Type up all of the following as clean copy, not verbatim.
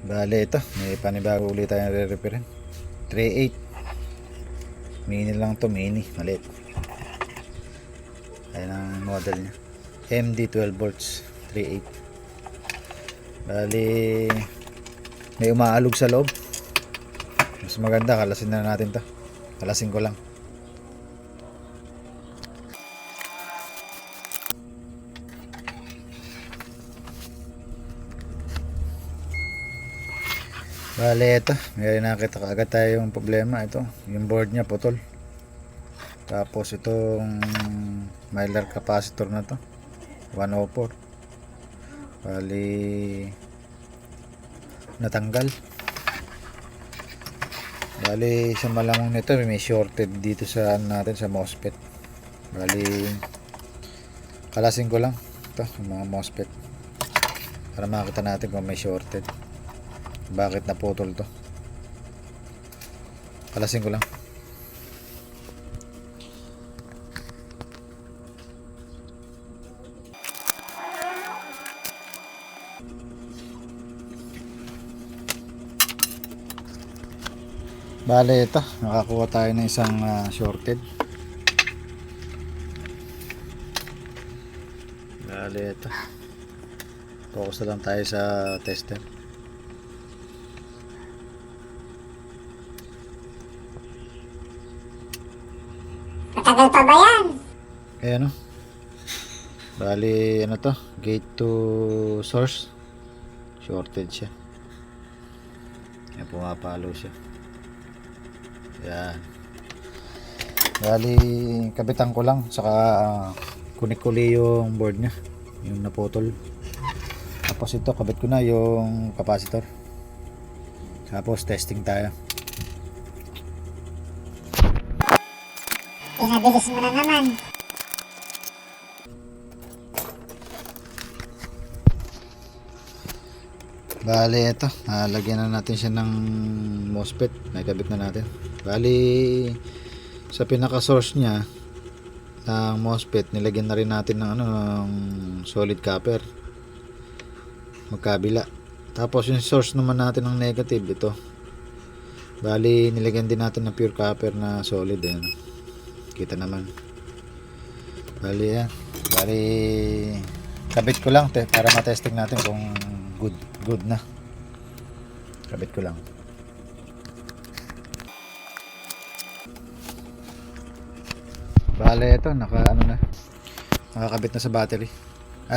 Bale ito, may panibago ulit tayong re-referin. 3.8 mini lang to, mini, maliit. Ayan ang model nya, MD 12 volts 3.8. Bali may umaalog sa loob. Mas maganda, kalasin na natin to. Kalasin ko lang. Bale ito, may nakita kaagad tayo yung problema. Ito, yung board nya putol. Tapos itong mylar capacitor na to 104, bali natanggal. Bali sa malamang nito may shorted dito sa natin sa MOSFET. Bali kalasin ko lang ito yung mga MOSFET para makita natin kung may shorted, bakit naputol to. Kalasin ko lang. Bale ito, nakakuha tayo ng isang shorted. Bale ito, focus na lang tayo sa tester. Matagal pa ba yan? Ayan o. Bali ano to, gate to source, shorted siya. Ayan, pumapalo siya. Yan. Bali kabitan ko lang, saka kunik-kuli yung board nya, yung naputol. Tapos ito kabit ko na yung capacitor. Tapos testing tayo. Pinabilis mo na naman. Bali ito, lagyan na natin siya ng MOSFET. Nakabit na natin. Bali sa pinaka source nya ng MOSFET, nilagyan na rin natin ng ng solid copper magkabila. Tapos yung source naman natin ng negative, ito. Bali nilagyan din natin ng pure copper na solid. Ayan. Kita naman. Bali yan. Bali kabit ko lang para matesting natin kung good na. Kabit ko lang. Bale ito, nakakabit na sa battery.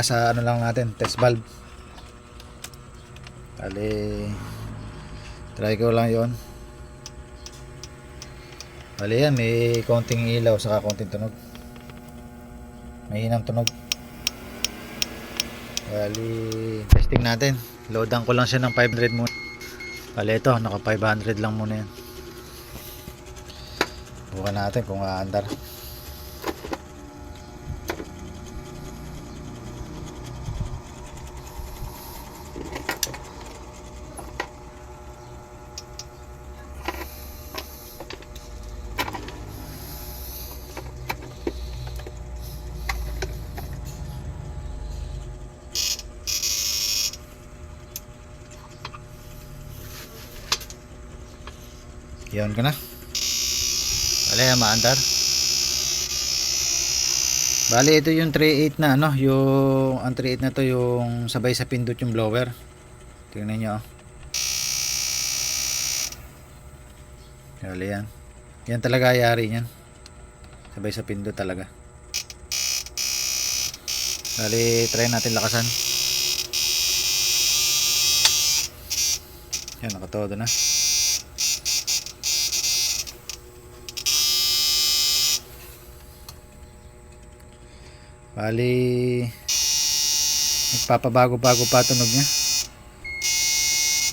Sa ano lang natin, test valve. Bale try ko lang yon. Bale yan, may konting ilaw saka konting tunog. May hinang tunog. Bali testing natin. Loadan ko lang siya ng 500 muna. Bali ito, naka 500 lang muna yan. Bukan natin kung aandar. Yan ka na. Bale, maandar. Bale, ito yung 3.8 na ano, yung ang 3.8 na to yung sabay sa pindot yung blower. Tingnan niyo. Bale yan. Yan talaga ayari niyan. Sabay sa pindot talaga. Bale, try natin lakasan. Yan, nakatodo na. Bali nagpapabago-bago pa tunog niya.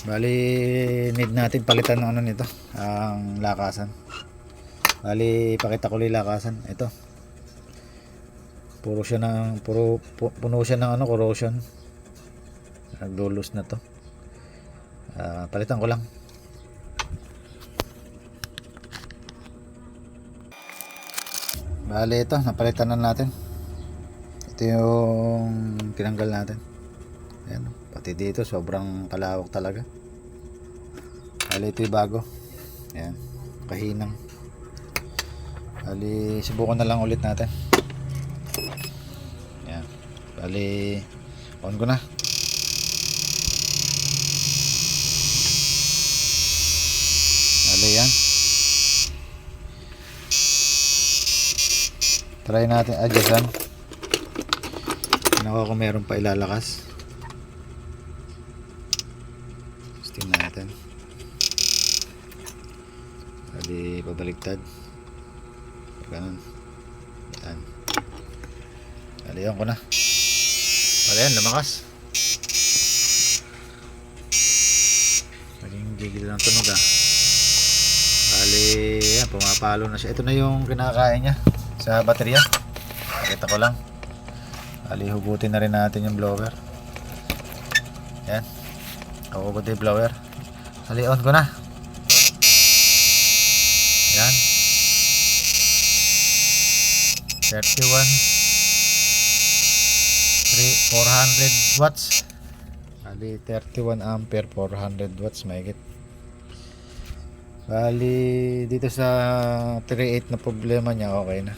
Bali need natin palitan ng ano nito, ang lakasan. Bali pakita ko lang lakasan. Ito. Puno siya ng ano, corrosion. Nagdulos na to. Palitan ko lang. Bali ito, napalitan na natin. Ito yung tinanggal natin. Ayan, pati dito sobrang kalawak talaga. Bali, ito yung bago. Ayan. Kahinang. Bali, subukan na lang ulit natin. Ayan. Bali, on ko na. Bali, yan. Try natin adjustan. Nakuha ko meron pa ilalakas. Testing natin. Bali, pabaligtad. Ganun. Yan. Bali, yan ko na. Bali, yan, lumakas. Naging gigil ng tunog ah. Bali, yan, pumapalo na siya. Ito na yung kinakain niya sa baterya. Pakita ko lang. Bali, hugutin na rin natin yung blower. Yan. Hugot yung blower. Bali, on ko na. Yan. 31 400 watts. Bali 31 ampere 400 watts mahigit. Bali dito sa 38 na problema niya okay na.